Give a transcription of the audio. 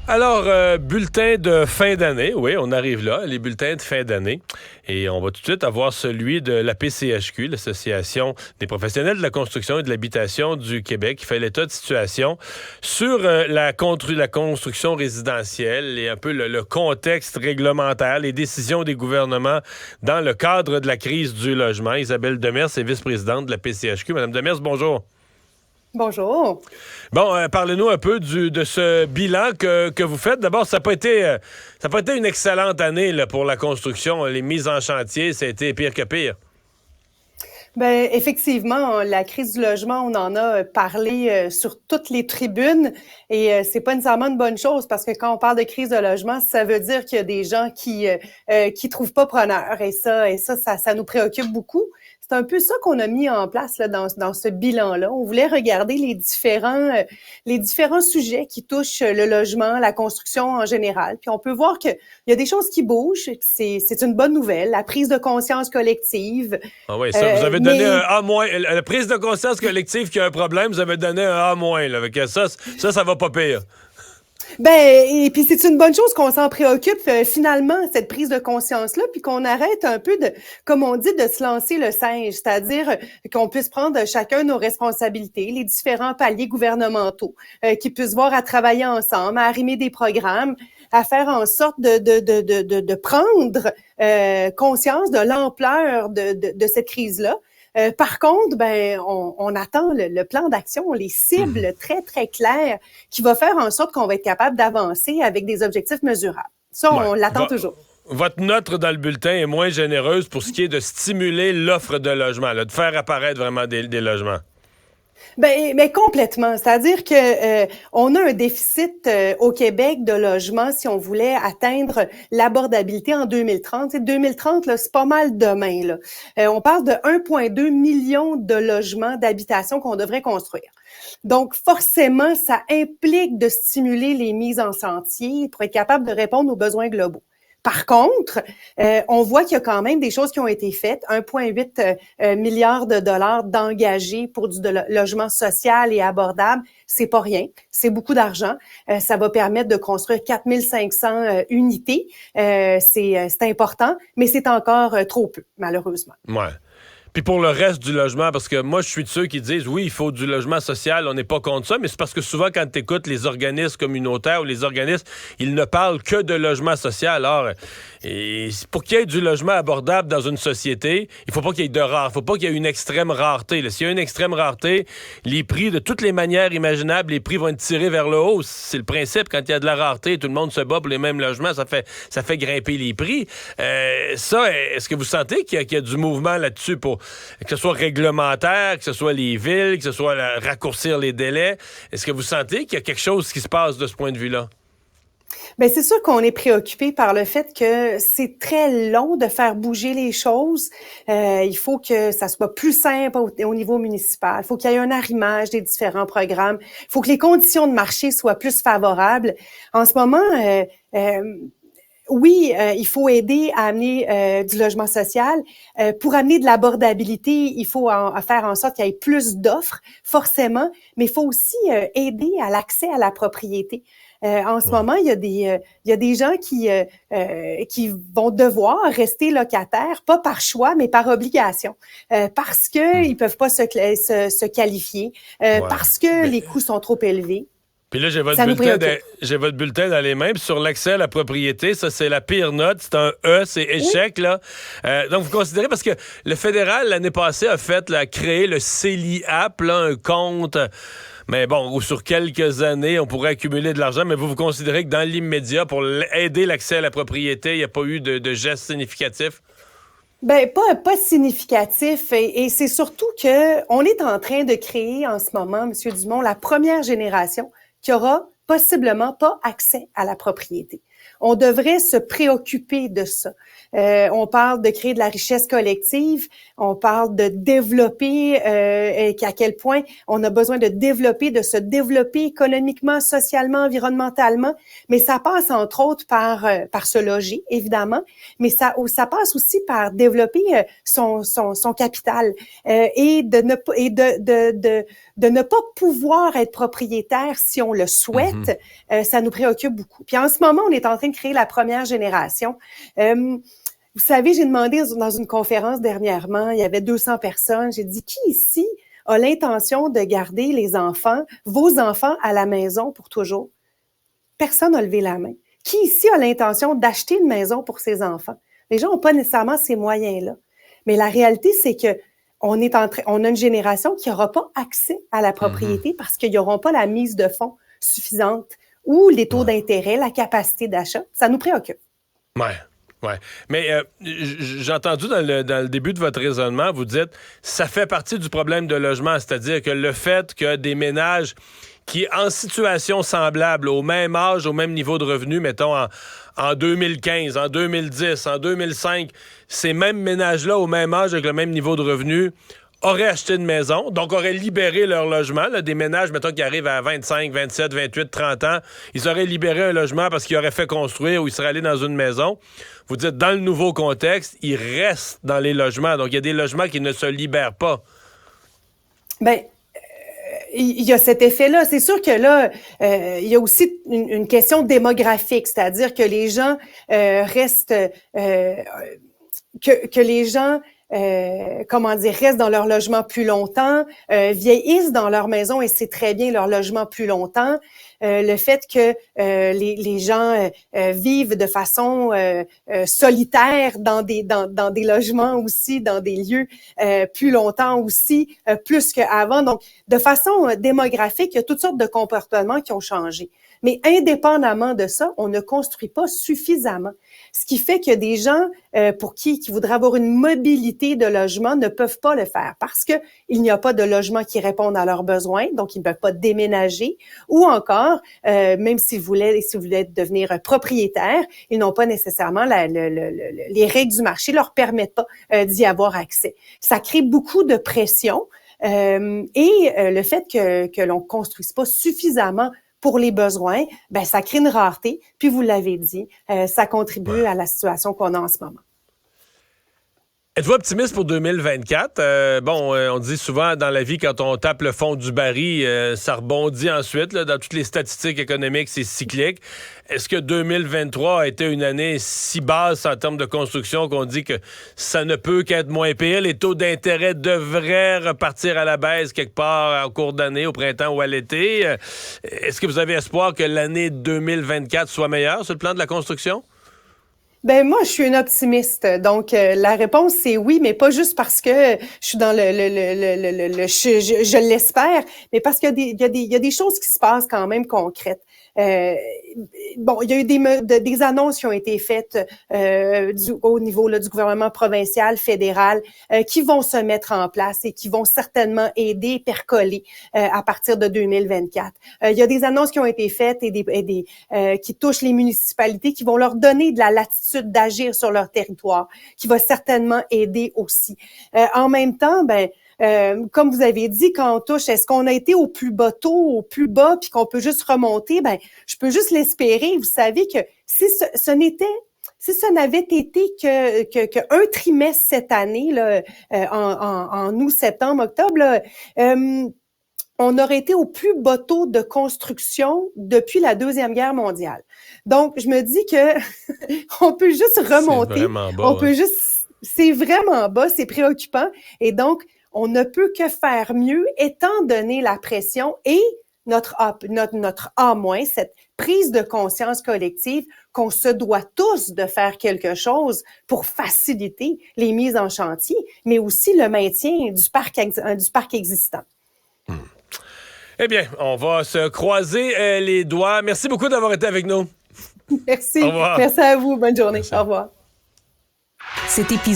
Alors, bulletin de fin d'année, oui, on arrive là, les bulletins de fin d'année. Et on va tout de suite avoir celui de la PCHQ, l'Association des professionnels de la construction et de l'habitation du Québec, qui fait l'état de situation sur la construction résidentielle et un peu le contexte réglementaire, les décisions des gouvernements dans le cadre de la crise du logement. Isabelle Demers est vice-présidente de la PCHQ. Madame Demers, bonjour. Bonjour. Bon, parlez-nous un peu de ce bilan que vous faites. D'abord, ça n'a pas été une excellente année là, pour la construction. Les mises en chantier, ça a été pire que pire. Ben effectivement, la crise du logement, on en a parlé sur toutes les tribunes et c'est pas nécessairement une bonne chose parce que quand on parle de crise de logement, ça veut dire qu'il y a des gens qui trouvent pas preneur et ça nous préoccupe beaucoup. C'est un peu ça qu'on a mis en place là, dans ce bilan-là. On voulait regarder les différents sujets qui touchent le logement, la construction en général. Puis on peut voir qu'il y a des choses qui bougent. C'est une bonne nouvelle. La prise de conscience collective. Ah oui, ça, vous avez donné un A-. La prise de conscience collective qui a un problème, vous avez donné un A-. Là. Ça va pas pire. Ben, et puis c'est une bonne chose qu'on s'en préoccupe finalement, cette prise de conscience-là, puis qu'on arrête un peu comme on dit, de se lancer le singe, c'est-à-dire qu'on puisse prendre chacun nos responsabilités, les différents paliers gouvernementaux, qui puissent voir à travailler ensemble, à arrimer des programmes, à faire en sorte de prendre conscience de l'ampleur de cette crise-là. Par contre, on attend le plan d'action, les cibles très, très claires qui va faire en sorte qu'on va être capable d'avancer avec des objectifs mesurables. Ça, on l'attend toujours. Votre note dans le bulletin est moins généreuse pour ce qui est de stimuler l'offre de logements, là, de faire apparaître vraiment des logements. Mais complètement. C'est-à-dire que on a un déficit au Québec de logements si on voulait atteindre l'abordabilité en 2030. C'est 2030, là, c'est pas mal demain. Là. On parle de 1,2 million de logements d'habitation qu'on devrait construire. Donc, forcément, ça implique de stimuler les mises en chantier pour être capable de répondre aux besoins globaux. Par contre, on voit qu'il y a quand même des choses qui ont été faites. 1,8 milliard de dollars d'engagés pour du logement social et abordable. C'est pas rien. C'est beaucoup d'argent. Ça va permettre de construire 4500 unités. C'est important, mais c'est encore trop peu, malheureusement. Ouais. Puis pour le reste du logement, parce que moi, je suis de ceux qui disent, oui, il faut du logement social, on n'est pas contre ça, mais c'est parce que souvent, quand tu écoutes les organismes communautaires ou les organismes, ils ne parlent que de logement social. Alors, et pour qu'il y ait du logement abordable dans une société, il faut pas qu'il y ait de rare, il faut pas qu'il y ait une extrême rareté. Là. S'il y a une extrême rareté, les prix, de toutes les manières imaginables, les prix vont être tirés vers le haut. C'est le principe, quand il y a de la rareté, tout le monde se bat pour les mêmes logements, ça fait grimper les prix. Est-ce que vous sentez qu'il y a du mouvement là-dessus pour que ce soit réglementaire, que ce soit les villes, que ce soit raccourcir les délais? Est-ce que vous sentez qu'il y a quelque chose qui se passe de ce point de vue-là? Ben c'est sûr qu'on est préoccupé par le fait que c'est très long de faire bouger les choses. Il faut que ça soit plus simple au niveau municipal. Il faut qu'il y ait un arrimage des différents programmes. Il faut que les conditions de marché soient plus favorables. En ce moment, oui, il faut aider à amener du logement social. Pour amener de l'abordabilité, il faut faire en sorte qu'il y ait plus d'offres, forcément, mais il faut aussi aider à l'accès à la propriété. En ce moment, il y a des gens qui vont devoir rester locataires, pas par choix, mais par obligation, parce que ils peuvent pas se qualifier, parce que les coûts sont trop élevés. Puis là, j'ai votre bulletin dans les mains. Puis sur l'accès à la propriété, ça, c'est la pire note. C'est un E, c'est échec, là. Donc, vous considérez, parce que le fédéral, l'année passée, a créé le CELI-App, là, un compte, mais bon, où sur quelques années, on pourrait accumuler de l'argent. Mais vous considérez que dans l'immédiat, pour aider l'accès à la propriété, il n'y a pas eu de gestes significatifs? Ben pas significatif et c'est surtout que on est en train de créer en ce moment, Monsieur Dumont, la première génération qui aura possiblement pas accès à la propriété. On devrait se préoccuper de ça. On parle de créer de la richesse collective, on parle de développer, à quel point on a besoin de se développer économiquement, socialement, environnementalement, mais ça passe entre autres par se loger, évidemment, mais ça passe aussi par développer son capital et de ne pas pouvoir être propriétaire si on le souhaite, ça nous préoccupe beaucoup. Puis en ce moment, on est en train de créer la première génération. Vous savez, j'ai demandé dans une conférence dernièrement, il y avait 200 personnes, j'ai dit, qui ici a l'intention de garder les enfants, vos enfants à la maison pour toujours? Personne n'a levé la main. Qui ici a l'intention d'acheter une maison pour ses enfants? Les gens n'ont pas nécessairement ces moyens-là. Mais la réalité, c'est que on a une génération qui n'aura pas accès à la propriété parce qu'ils n'auront pas la mise de fonds suffisante ou les taux d'intérêt, la capacité d'achat. Ça nous préoccupe. Ouais. Mais j'ai entendu dans le début de votre raisonnement, vous dites, ça fait partie du problème de logement, c'est-à-dire que le fait que des ménages qui, en situation semblable, au même âge, au même niveau de revenu, mettons en 2015, en 2010, en 2005, ces mêmes ménages-là, au même âge, avec le même niveau de revenu, auraient acheté une maison, donc auraient libéré leur logement. Là, des ménages, mettons, qui arrivent à 25, 27, 28, 30 ans, ils auraient libéré un logement parce qu'ils auraient fait construire ou ils seraient allés dans une maison. Vous dites, dans le nouveau contexte, ils restent dans les logements. Donc, il y a des logements qui ne se libèrent pas. Bien, il y a cet effet-là. C'est sûr que là, il y a aussi une question démographique, c'est-à-dire que les gens restent... que les gens... restent dans leur logement plus longtemps, vieillissent dans leur maison et c'est très bien leur logement plus longtemps. Le fait que les gens vivent de façon solitaire dans des logements aussi, dans des lieux plus longtemps aussi, plus qu'avant. Donc, de façon démographique, il y a toutes sortes de comportements qui ont changé. Mais indépendamment de ça, on ne construit pas suffisamment. Ce qui fait que des gens pour qui voudraient avoir une mobilité de logement ne peuvent pas le faire parce que il n'y a pas de logement qui répondent à leurs besoins, donc ils ne peuvent pas déménager. Ou encore, même s'ils voulaient devenir propriétaires, ils n'ont pas nécessairement les règles du marché leur permettent pas d'y avoir accès. Ça crée beaucoup de pression et le fait que l'on construise pas suffisamment pour les besoins, ben ça crée une rareté. Puis vous l'avez dit, ça contribue à la situation qu'on a en ce moment. Êtes-vous optimiste pour 2024? On dit souvent dans la vie, quand on tape le fond du baril, ça rebondit ensuite. Là, dans toutes les statistiques économiques, c'est cyclique. Est-ce que 2023 a été une année si basse en termes de construction qu'on dit que ça ne peut qu'être moins pire? Les taux d'intérêt devraient repartir à la baisse quelque part en cours d'année, au printemps ou à l'été. Est-ce que vous avez espoir que l'année 2024 soit meilleure sur le plan de la construction? Ben moi, je suis une optimiste. Donc, la réponse, c'est oui, mais pas juste parce que je suis dans je l'espère, mais parce qu'il y a des choses qui se passent quand même concrètes. Il y a eu des annonces qui ont été faites au niveau là, du gouvernement provincial, fédéral, qui vont se mettre en place et qui vont certainement aider, percoler à partir de 2024. Il y a des annonces qui ont été faites et qui touchent les municipalités, qui vont leur donner de la latitude d'agir sur leur territoire, qui va certainement aider aussi. En même temps, comme vous avez dit, quand on touche, est-ce qu'on a été au plus bas taux, au plus bas, puis qu'on peut juste remonter? Je peux juste l'espérer. Vous savez que si ce n'avait été que un trimestre cette année, là, en août, septembre, octobre, là, on aurait été au plus bas taux de construction depuis la Deuxième Guerre mondiale. Donc, je me dis que on peut juste remonter. C'est vraiment bas, c'est vraiment bas, c'est préoccupant. Et donc, on ne peut que faire mieux étant donné la pression et notre A-, cette prise de conscience collective qu'on se doit tous de faire quelque chose pour faciliter les mises en chantier, mais aussi le maintien du parc existant. Eh bien, on va se croiser les doigts. Merci beaucoup d'avoir été avec nous. Merci. Au revoir. Merci à vous. Bonne journée. Merci. Au revoir. Cet épisode